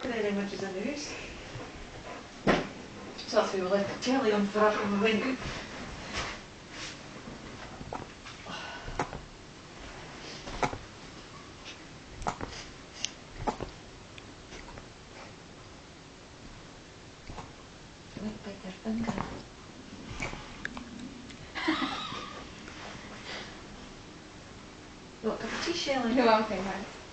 Iedereen met je aan de huis. Zat weer wel lekker chilly om te vragen om een winkel. Wait, Peter, finger. Look, a tea shilling. No, okay, nice.